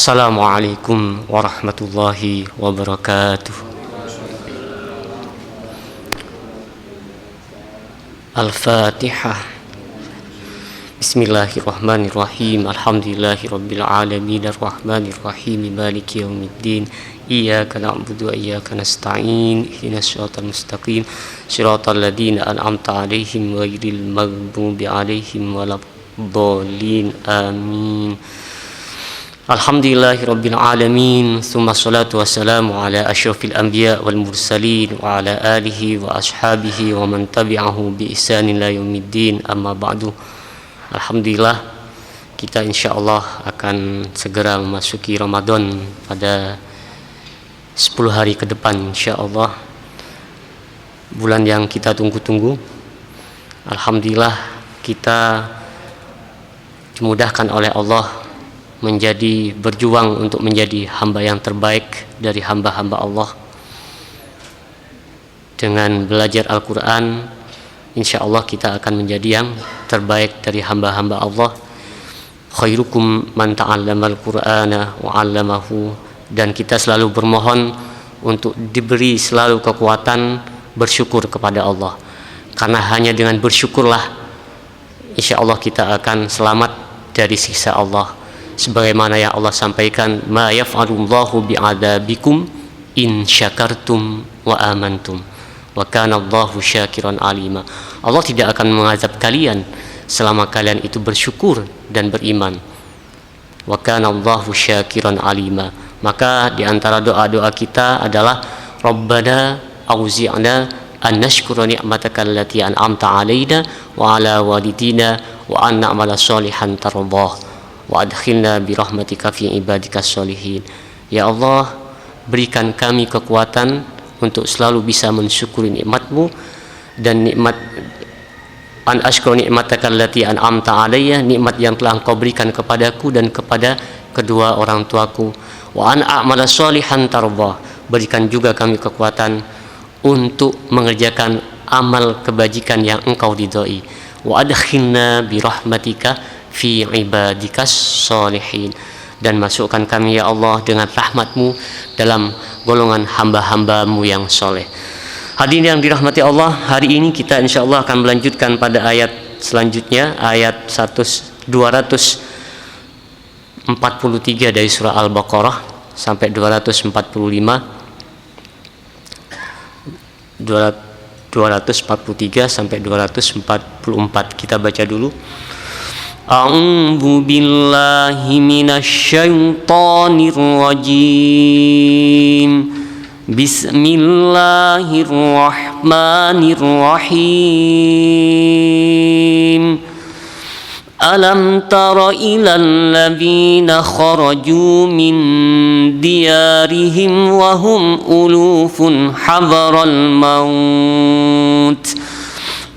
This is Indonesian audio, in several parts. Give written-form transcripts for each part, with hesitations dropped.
Assalamualaikum warahmatullahi wabarakatuh. Al-Fatihah. Bismillahirrahmanirrahim. Alhamdulillahirabbil alamin arrahmanir rahim maliki yaumiddin. Iyyaka na'budu wa iyyaka nasta'in. Ihdinas siratal mustaqim. Shiratal ladzina an'amta 'alaihim ghairil maghdubi 'alaihim waladdallin. Amin. Alhamdulillahirabbil alamin. Tsumma sholatu wassalamu ala asyrafil anbiya wal mursalin wa ala alihi wa ashabihi wa man tabi'ahu bi ihsanin ila yaumiddin. Amma ba'du. Alhamdulillah, kita insyaallah akan segera memasuki Ramadan pada 10 hari ke depan insyaallah. Bulan yang kita tunggu-tunggu. Alhamdulillah, kita dimudahkan oleh Allah menjadi berjuang untuk menjadi hamba yang terbaik dari hamba-hamba Allah. Dengan belajar Al-Quran, insya Allah kita akan menjadi yang terbaik dari hamba-hamba Allah. Khairukum man ta'allama al-Qur'ana wa 'allamahu. Dan kita selalu bermohon untuk diberi selalu kekuatan bersyukur kepada Allah, karena hanya dengan bersyukurlah insya Allah kita akan selamat dari siksa Allah. Sebagaimana yang Allah sampaikan, ma yaf'alullahu bi'adabikum in syakartum wa amantum wa kana Allahu syakiran alima. Allah tidak akan mengazab kalian selama kalian itu bersyukur dan beriman. Wa kana Allahu syakiran alima. Maka di antara doa-doa kita adalah Rabbana auzi'na an nashkura ni'mataka allati an'amta 'alaina wa 'ala walidina wa an na'mala sholihan tardah wa adkhilna bi rahmatika fi ibadikas sholihin. Ya Allah, berikan kami kekuatan untuk selalu bisa mensyukuri nikmat-Mu, dan nikmat an ashkura ni'mataka allati an'amta 'alayya, nikmat yang telah Engkau berikan kepadaku dan kepada kedua orang tuaku. Wa an a'mala sholihan tardah, berikan juga kami kekuatan untuk mengerjakan amal kebajikan yang Engkau ridhai. Wa adkhilna bi rahmatika fi ibadikas sholihin, dan masukkan kami ya Allah dengan rahmat-Mu dalam golongan hamba-hamba-Mu yang soleh. Hadirin yang dirahmati Allah, hari ini kita insyaallah akan melanjutkan pada ayat selanjutnya, ayat 243 dari surah Al-Baqarah sampai 243 sampai 244. Kita baca dulu. A'udzu billahi minasy syaithanir rajim. Bismillahirrahmanirrahim. Alam tara ilal ladzina kharaju min diyarihim wa hum ulufun hadaral maut.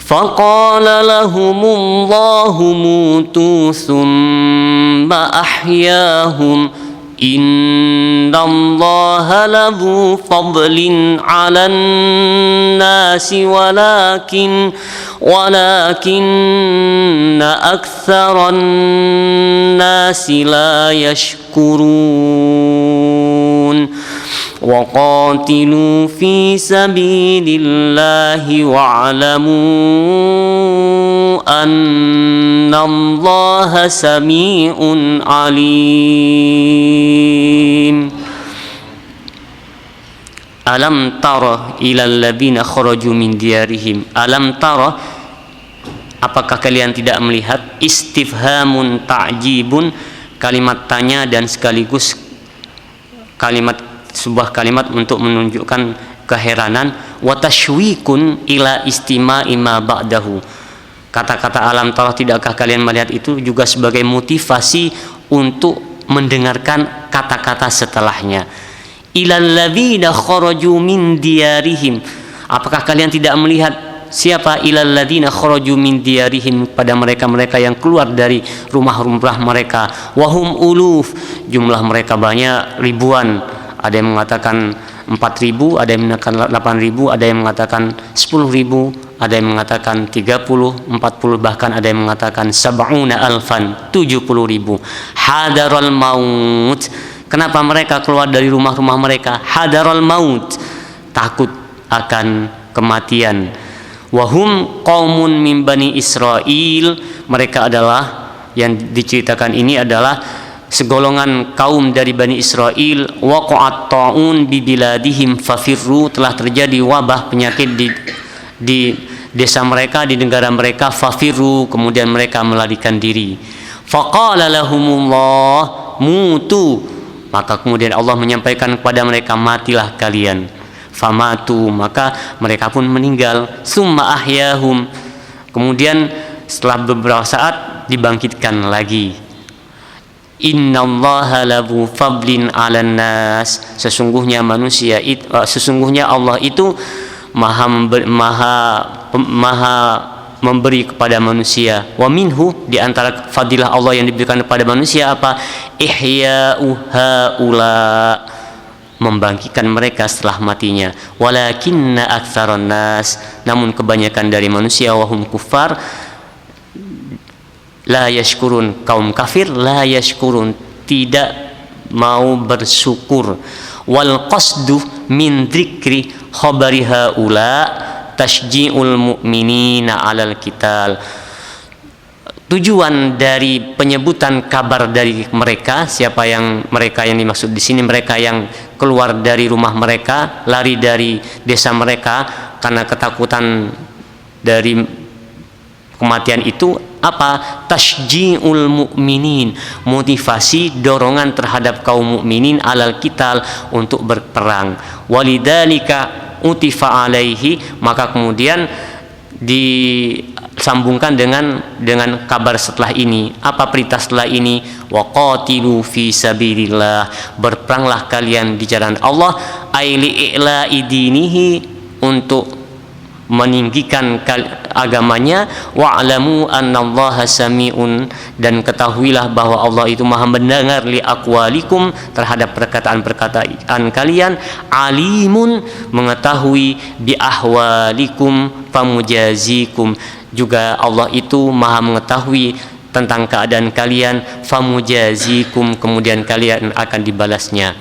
فقال لهم الله موتوا ثم أحياهم إن الله لذو فضل على الناس ولكن أكثر الناس لا يشكرون. وقاتلوا في سبيل الله واعلموا أن الله سميع عليم. ألم تر إلى الذين خرجوا من ديارهم. ألم تر, apakah kalian tidak melihat? Istifhamun ta'jibun, kalimat tanya dan sekaligus sebuah kalimat untuk menunjukkan keheranan. Wa tashwikun ila istima'i ma ba'dahu. Kata-kata alam tara, tidakkah kalian melihat, itu juga sebagai motivasi untuk mendengarkan kata-kata setelahnya. Ilal ladzina kharaju min diyarihim. Apakah kalian tidak melihat siapa? Ilal ladzina kharaju min diyarihim, pada mereka-mereka yang keluar dari rumah-rumah mereka. Wahum uluf, jumlah mereka banyak, ribuan. Ada yang mengatakan 4.000, ada yang mengatakan 8.000, ada yang mengatakan 10.000, ada yang mengatakan 30, 40, bahkan ada yang mengatakan 70.000, 70.000. Hadarul maut, Kenapa mereka keluar dari rumah-rumah mereka? Hadaral maut, takut akan kematian. Wahum qaumun min bani Israil, mereka adalah, yang diceritakan ini adalah segolongan kaum dari Bani Israel. Waqa'at ta'un bi biladihim fafirru, telah terjadi wabah penyakit di desa mereka, di negara mereka. Fafirru, kemudian mereka melarikan diri. Faqala lahumullah mutu, maka kemudian Allah menyampaikan kepada mereka, matilah kalian. Famatu, maka mereka pun meninggal. Summa ahyahum, kemudian setelah beberapa saat dibangkitkan lagi. Innallaha lahu fadlin 'alan nas, sesungguhnya Allah itu maha memberi kepada manusia. Wa minhu, di antara fadilah Allah yang diberikan kepada manusia apa? Ihya'u haula, membangkitkan mereka setelah matinya. Walakinna aktsaran nas, namun kebanyakan dari manusia wahum kufar, la yashkurun, kaum kafir, la yashkurun, tidak mau bersyukur. Wal qasdu min dzikri khabari haula tashji'ul mu'minina 'alal qital, tujuan dari penyebutan kabar dari mereka, siapa yang mereka yang dimaksud di sini? Mereka yang keluar dari rumah mereka, lari dari desa mereka karena ketakutan dari kematian itu. Apa? Tashji'ul mu'minin, motivasi, dorongan terhadap kaum mukminin, alal qital, untuk berperang. Walidzalika utifa alaihi, maka kemudian disambungkan dengan kabar setelah ini. Apa perintah setelah ini? Waqatilu fi sabilillah, berperanglah kalian di jalan Allah. Aili i'la'i dinihi, untuk meninggikan agamanya. Wa'lamu annallaha sami'un, dan ketahuilah bahwa Allah itu maha mendengar, li aqwalikum, terhadap perkataan kalian. Alimun, mengetahui, bi ahwalikum famujazikum, juga Allah itu maha mengetahui tentang keadaan kalian. Famujazikum, kemudian kalian akan dibalasnya.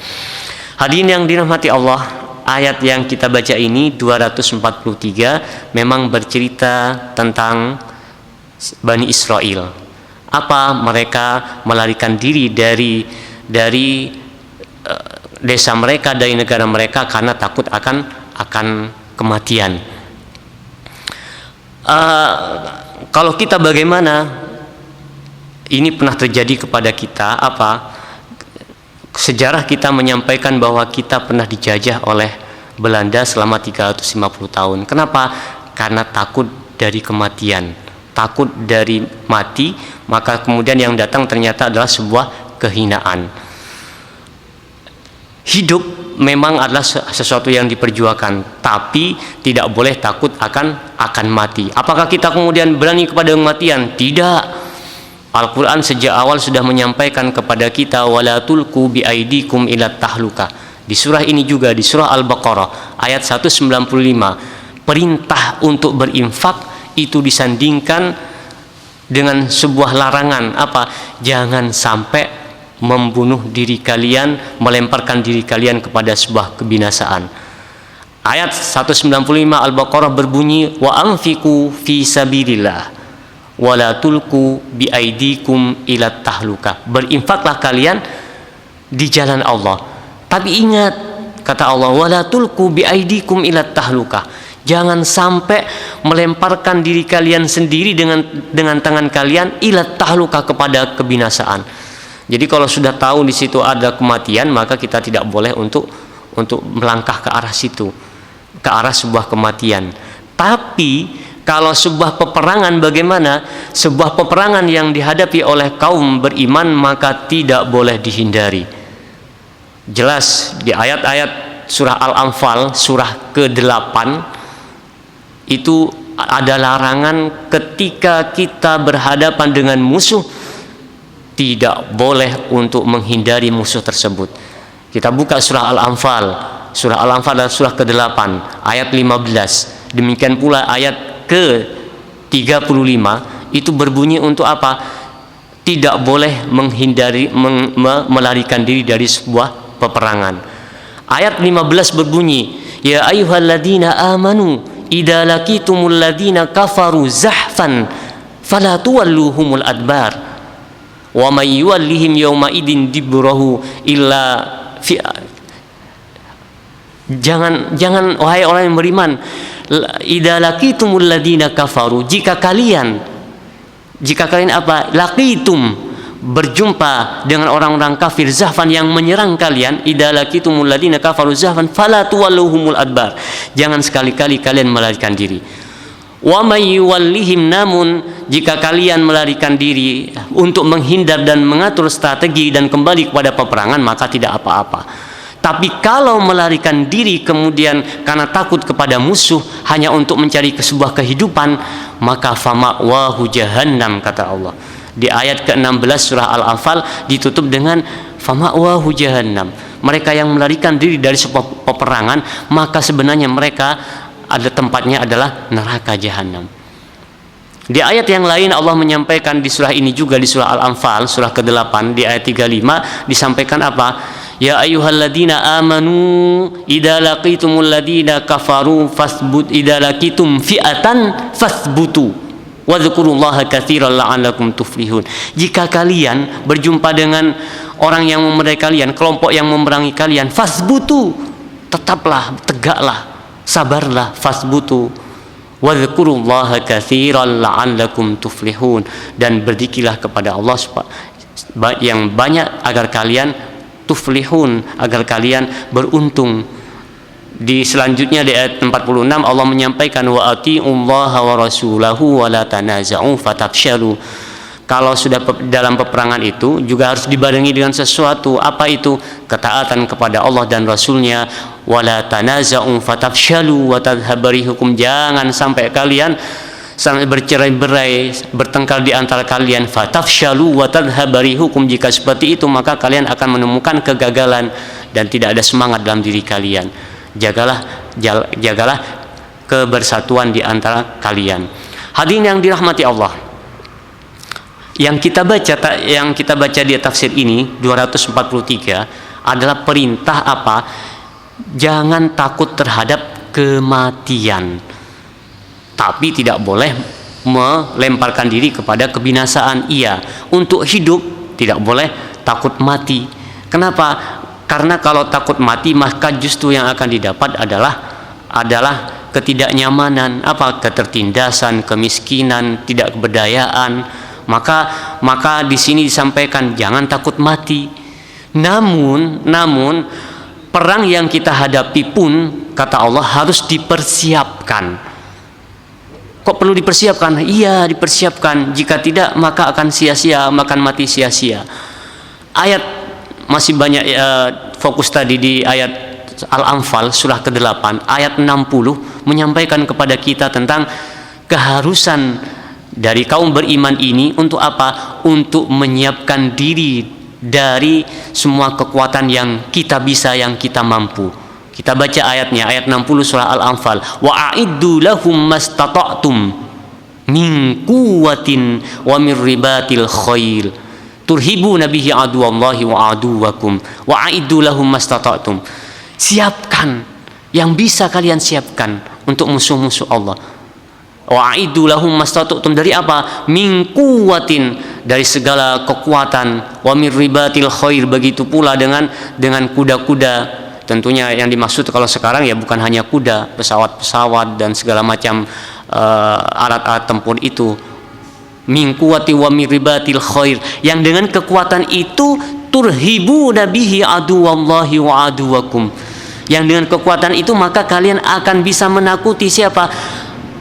Hadirin yang dirahmati Allah, ayat yang kita baca ini 243 memang bercerita tentang Bani Israel. Apa? Mereka melarikan diri dari desa mereka, dari negara mereka, karena takut akan kematian. Kalau kita bagaimana? Ini pernah terjadi kepada kita. Apa? Sejarah kita menyampaikan bahwa kita pernah dijajah oleh Belanda selama 350 tahun. Kenapa? Karena takut dari kematian, takut dari mati, maka kemudian yang datang ternyata adalah sebuah kehinaan. Hidup memang adalah sesuatu yang diperjuangkan, tapi tidak boleh takut akan mati. Apakah kita kemudian berani kepada kematian? Tidak. Al-Quran sejak awal sudah menyampaikan kepada kita, wala tulku bi aidikum ila tahluka. Di surah ini juga, di surah Al-Baqarah ayat 195, perintah untuk berinfak itu disandingkan dengan sebuah larangan. Apa? Jangan sampai membunuh diri kalian, melemparkan diri kalian kepada sebuah kebinasaan. Ayat 195 Al-Baqarah berbunyi, wa anfiqu fi sabilillah wala tulku bi aidikum ila tahluka, berinfaklah kalian di jalan Allah. Tapi ingat, kata Allah, wala tulku bi aidikum ila tahluka, jangan sampai melemparkan diri kalian sendiri dengan tangan kalian ila tahluka, kepada kebinasaan. Jadi kalau sudah tahu di situ ada kematian, maka kita tidak boleh untuk melangkah ke arah situ, ke arah sebuah kematian. Tapi kalau sebuah peperangan, bagaimana? Sebuah peperangan yang dihadapi oleh kaum beriman, maka tidak boleh dihindari. Jelas di ayat-ayat surah Al-Anfal, surah ke-8, itu ada larangan ketika kita berhadapan dengan musuh, tidak boleh untuk menghindari musuh tersebut. Kita buka surah Al-Anfal. Surah Al-Anfal adalah surah ke-8, ayat 15. Demikian pula ayat ke-35 itu berbunyi untuk apa? tidak boleh melarikan diri dari sebuah peperangan. Ayat 15 berbunyi, ya ayyuhalladzina amanu idza laqitumul ladzina kafaru zahfan fala tuwalluhumul adbar wa may yuwallihim yawma idin dibrahu illa fi. Jangan wahai orang yang beriman, idza laqitumul ladzina kafaru, jika kalian apa? Laqitum, berjumpa dengan orang-orang kafir, zahfan, yang menyerang kalian. Idza laqitumul ladzina kafaru zahfan fala tuwalluhumul adbar, jangan sekali-kali kalian melarikan diri. Wa may yuwallihim, namun jika kalian melarikan diri untuk menghindar dan mengatur strategi dan kembali kepada peperangan, maka tidak apa-apa. Tapi kalau melarikan diri kemudian karena takut kepada musuh hanya untuk mencari sebuah kehidupan, maka fama'wahu jahannam, kata Allah. Di ayat ke-16 surah Al-Anfal ditutup dengan fama'wahu jahannam. Mereka yang melarikan diri dari sebuah peperangan, maka sebenarnya mereka ada tempatnya adalah neraka jahanam. Di ayat yang lain Allah menyampaikan di surah ini juga, di surah Al-Anfal surah ke-8 di ayat 35 disampaikan apa? Ya ayyuhalladzina amanu idza laqitumul ladzina kafaru fasbut idza laqitum fi'atan fasbutu wadhkurullaha katsiran la'allakum tuflihun. Jika kalian berjumpa dengan orang yang memerangi kalian, kelompok yang memerangi kalian, fasbutu, tetaplah, tegaklah, sabarlah, fasbutu wadhkurullaha katsiran la'allakum tuflihun, dan berzikirlah kepada Allah yang banyak agar kalian tuflihun, agar kalian beruntung. Di selanjutnya di ayat 46 Allah menyampaikan wa atiullaha wa rasulahu wa la tanaza'u fatafshalu. Kalau sudah dalam peperangan itu juga harus dibarengi dengan sesuatu. Apa itu? Ketaatan kepada Allah dan Rasulnya. Wa la tanaza'u fatafshalu wa tadhhabu rihukum, jangan sampai kalian bercerai-berai, bertengkar di antara kalian. Fatafshalu wa tadhhabu rihukum, jika seperti itu maka kalian akan menemukan kegagalan dan tidak ada semangat dalam diri kalian. Jagalah kebersatuan di antara kalian. Hadirin yang dirahmati Allah, yang kita baca di tafsir ini 243 adalah perintah apa? Jangan takut terhadap kematian, tapi tidak boleh melemparkan diri kepada kebinasaan. Iya, untuk hidup tidak boleh takut mati. Kenapa? Karena kalau takut mati maka justru yang akan didapat adalah ketidaknyamanan, ketertindasan, kemiskinan, tidak keberdayaan. Maka di sini disampaikan jangan takut mati. Namun perang yang kita hadapi pun, kata Allah, harus dipersiapkan. Kok perlu dipersiapkan? Iya, dipersiapkan. Jika tidak maka akan sia-sia, makan mati sia-sia. Ayat masih banyak fokus tadi di ayat Al-Anfal surah ke-8 ayat 60 menyampaikan kepada kita tentang keharusan dari kaum beriman ini untuk apa? Untuk menyiapkan diri dari semua kekuatan yang kita bisa, yang kita mampu. Kita baca ayatnya, ayat 60 surah Al-Anfal. Wa a'iddu lahum mastata'tum min quwwatin wa min ribatil khail turhibuna bihi aduwallahi wa aduwakum wa a'iddu lahum mastata'tum. Siapkan yang bisa kalian siapkan untuk musuh-musuh Allah. Wa a'iddu lahum mastata'tum, dari apa? Min quwwatin, dari segala kekuatan, wa min ribatil khair, begitu pula dengan kuda-kuda. Tentunya yang dimaksud kalau sekarang ya bukan hanya kuda, pesawat-pesawat dan segala macam alat-alat tempur itu. Min quwwati wa min ribatil khair, yang dengan kekuatan itu turhibu nabihi aduwallahi wa aduwakum, yang dengan kekuatan itu maka kalian akan bisa menakuti siapa?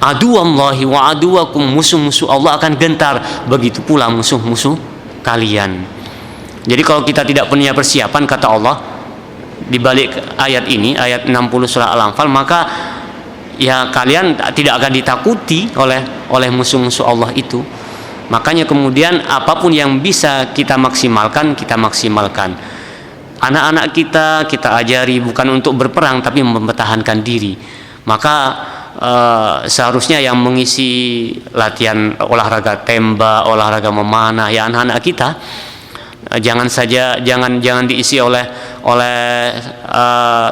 Aduwallahi wa aduwakum, musuh-musuh Allah akan gentar, begitu pula musuh-musuh kalian. Jadi kalau kita tidak punya persiapan, kata Allah di balik ayat ini, ayat 60 surah Al-Anfal, maka ya kalian tidak akan ditakuti oleh musuh-musuh Allah itu. Makanya kemudian apapun yang bisa kita maksimalkan, kita maksimalkan. Anak-anak kita ajari bukan untuk berperang tapi mempertahankan diri. Maka seharusnya yang mengisi latihan olahraga tembak, olahraga memanah ya anak-anak kita, jangan diisi oleh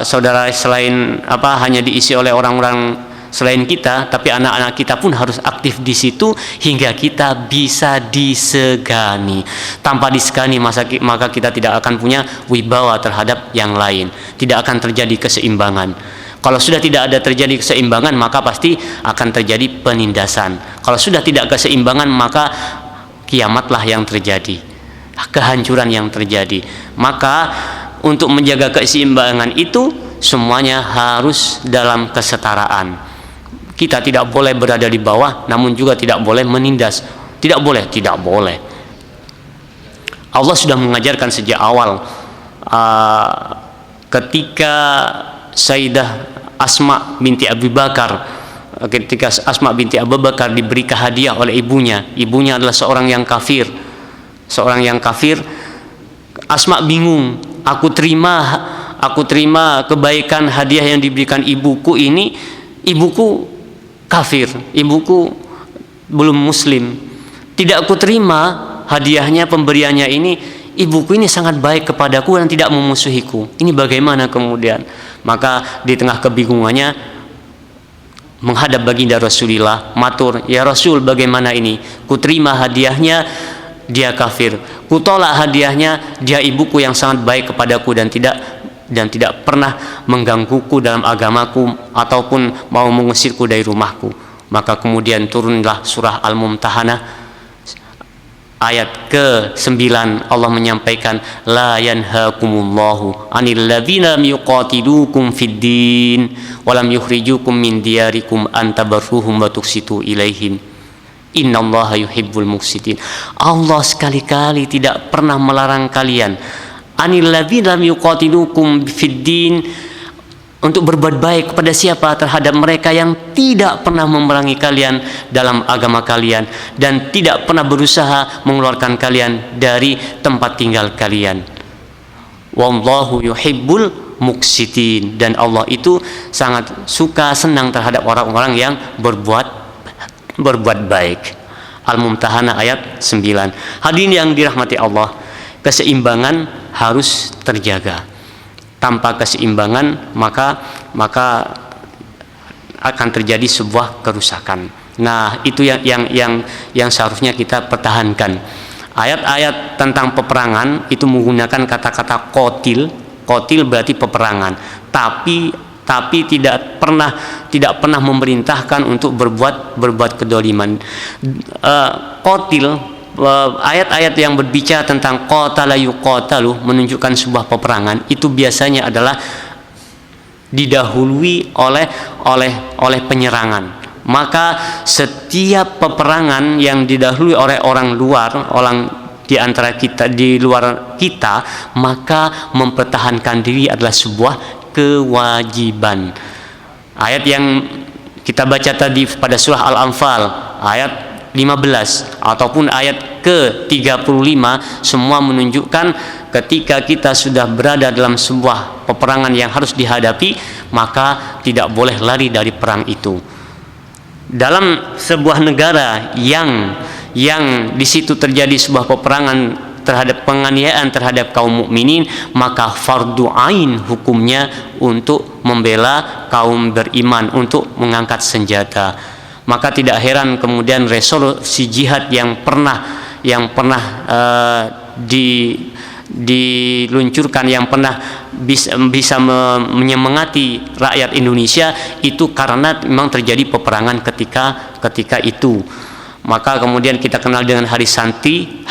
saudara selain hanya diisi oleh orang-orang selain kita, tapi anak-anak kita pun harus aktif di situ hingga kita bisa disegani. Tanpa disegani maka kita tidak akan punya wibawa terhadap yang lain, tidak akan terjadi keseimbangan. Kalau sudah tidak ada terjadi keseimbangan, maka pasti akan terjadi penindasan. Kalau sudah tidak keseimbangan, maka kiamatlah yang terjadi, kehancuran yang terjadi. Maka untuk menjaga keseimbangan itu semuanya harus dalam kesetaraan. Kita tidak boleh berada di bawah, namun juga tidak boleh menindas. Tidak boleh. Allah sudah mengajarkan sejak awal, ketika Sayyidah Asma binti Abu Bakar, ketika Asma binti Abu Bakar diberi hadiah oleh ibunya adalah seorang yang kafir. Asma bingung, aku terima kebaikan hadiah yang diberikan ibuku ini. Ibuku kafir, ibuku belum muslim, tidak aku terima hadiahnya, pemberiannya ini. Ibuku ini sangat baik kepadaku dan tidak memusuhiku. Ini bagaimana kemudian? Maka di tengah kebingungannya menghadap baginda Rasulullah, matur, ya Rasul, bagaimana ini? Ku terima hadiahnya, dia kafir. Ku tolak hadiahnya, dia ibuku yang sangat baik kepadaku dan tidak pernah menggangguku dalam agamaku ataupun mau mengusirku dari rumahku. Maka kemudian turunlah surah Al-Mumtahanah ayat ke-9. Allah menyampaikan, la yanhaakumullahu 'anil ladzina yuqatilukum fid din wa lam yukhrijukum min diyarikum an tabarruhum wa tuqsitu ilaihim innallaha yuhibbul muqsitin. Allah sekali-kali tidak pernah melarang kalian, anil ladzina yuqatilukum fid din, untuk berbuat baik kepada siapa? Terhadap mereka yang tidak pernah memerangi kalian dalam agama kalian dan tidak pernah berusaha mengeluarkan kalian dari tempat tinggal kalian. Wallahu yuhibbul muqsitin, dan Allah itu sangat suka, senang terhadap orang-orang yang berbuat baik. Al-Mumtahanah ayat 9. Hadirin yang dirahmati Allah, keseimbangan harus terjaga. Tanpa keseimbangan maka akan terjadi sebuah kerusakan. Nah, itu yang seharusnya kita pertahankan. Ayat-ayat tentang peperangan itu menggunakan kata-kata qatil berarti peperangan. Tapi tidak pernah memerintahkan untuk berbuat kedoliman. Qatil, ayat-ayat yang berbicara tentang qatala yuqatalu menunjukkan sebuah peperangan, itu biasanya adalah didahului oleh penyerangan. Maka setiap peperangan yang didahului oleh orang di antara kita, di luar kita, maka mempertahankan diri adalah sebuah kewajiban. Ayat yang kita baca tadi pada surah Al-Anfal ayat 15 ataupun ayat ke-35 semua menunjukkan ketika kita sudah berada dalam sebuah peperangan yang harus dihadapi, maka tidak boleh lari dari perang itu. Dalam sebuah negara yang di situ terjadi sebuah peperangan terhadap penganiayaan terhadap kaum mukminin, maka fardu ain hukumnya untuk membela kaum beriman, untuk mengangkat senjata. Maka tidak heran kemudian resolusi jihad yang pernah diluncurkan, yang pernah bisa menyemangati rakyat Indonesia itu karena memang terjadi peperangan ketika itu. Maka kemudian kita kenal dengan hari santri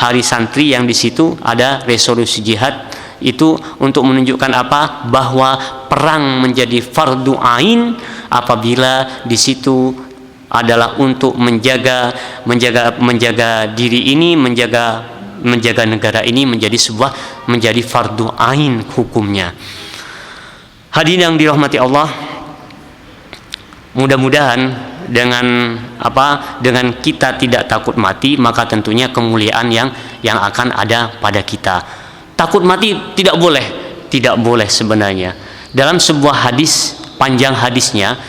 yang di situ ada resolusi jihad, itu untuk menunjukkan apa? Bahwa perang menjadi fardu ain apabila di situ adalah untuk menjaga diri ini, menjaga negara ini menjadi fardu ain hukumnya. Hadirin yang dirahmati Allah, mudah-mudahan dengan kita tidak takut mati, maka tentunya kemuliaan yang akan ada pada kita. Takut mati tidak boleh sebenarnya. Dalam sebuah hadis, panjang hadisnya,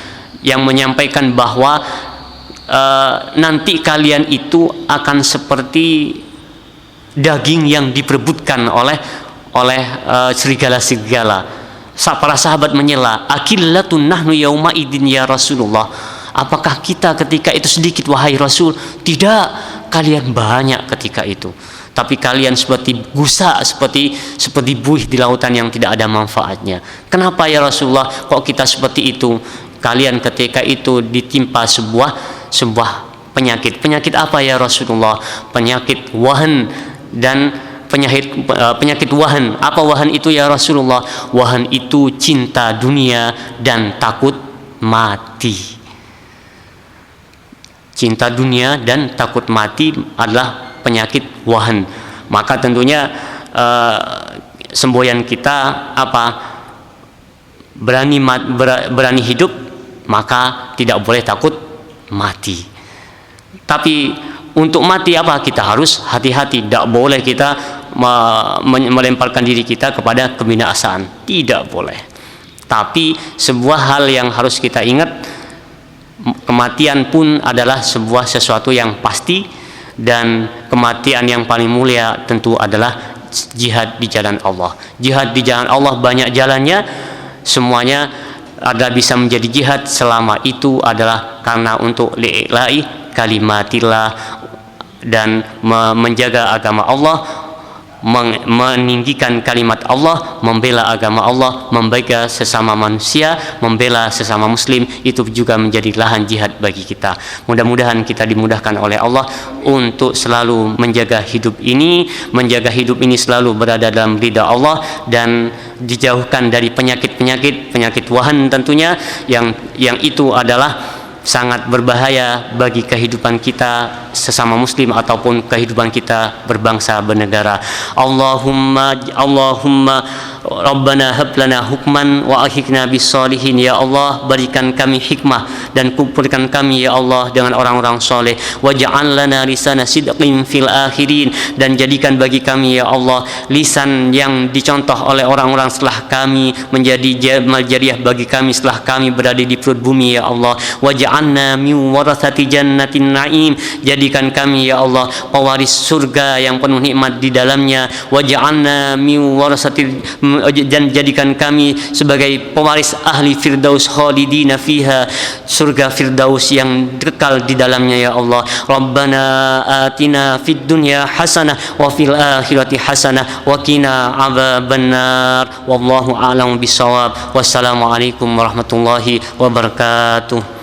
yang menyampaikan bahwa nanti kalian itu akan seperti daging yang diperebutkan oleh serigala-serigala. Para sahabat menyela, akillatun nahnu yauma idin ya Rasulullah. Apakah kita ketika itu sedikit wahai Rasul? Tidak, kalian banyak ketika itu. Tapi kalian seperti busa, seperti buih di lautan yang tidak ada manfaatnya. Kenapa ya Rasulullah kok kita seperti itu? Kalian ketika itu ditimpa sebuah penyakit. Penyakit apa ya Rasulullah? Penyakit wahan dan penyakit wahan. Apa wahan itu ya Rasulullah? Wahan itu cinta dunia dan takut mati. Cinta dunia dan takut mati adalah penyakit wahan. Maka tentunya semboyan kita apa? Berani hidup, maka tidak boleh takut mati. Tapi untuk mati apa? Kita harus hati-hati. Tidak boleh kita melemparkan diri kita kepada kebinasaan. Tidak boleh. Tapi sebuah hal yang harus kita ingat, kematian pun adalah sesuatu yang pasti, dan kematian yang paling mulia tentu adalah jihad di jalan Allah. Jihad di jalan Allah banyak jalannya, semuanya adalah bisa menjadi jihad selama itu adalah karena untuk li'ila'i kalimatillah dan menjaga agama Allah, meninggikan kalimat Allah, membela agama Allah, membela sesama manusia, membela sesama muslim. Itu juga menjadi lahan jihad bagi kita. Mudah-mudahan kita dimudahkan oleh Allah untuk selalu menjaga hidup ini selalu berada dalam ridha Allah, dan dijauhkan dari penyakit wahan tentunya yang itu adalah sangat berbahaya bagi kehidupan kita sesama muslim ataupun kehidupan kita berbangsa bernegara. Allahumma Rabbana hab lana hukman wa akhikna bis solihin. Ya Allah, berikan kami hikmah dan kumpulkan kami ya Allah dengan orang-orang soleh. Waj'al lana lisana sidqin fil akhirin, dan jadikan bagi kami ya Allah lisan yang dicontoh oleh orang-orang setelah kami, menjadi jariah bagi kami setelah kami berada di perut bumi ya Allah. Waj'alna min warathati jannatin na'im, jadikan kami ya Allah pewaris surga yang penuh nikmat di dalamnya. Waj'alna min warathati, dan jadikan kami sebagai pewaris ahli firdaus khalidina fiha, surga firdaus yang kekal di dalamnya ya Allah. Rabbana atina fid dunya hasanah wa fil akhirati hasanah wa qina adzabannar. Wallahu a'lam bissawab. Wassalamu alaikum warahmatullahi wabarakatuh.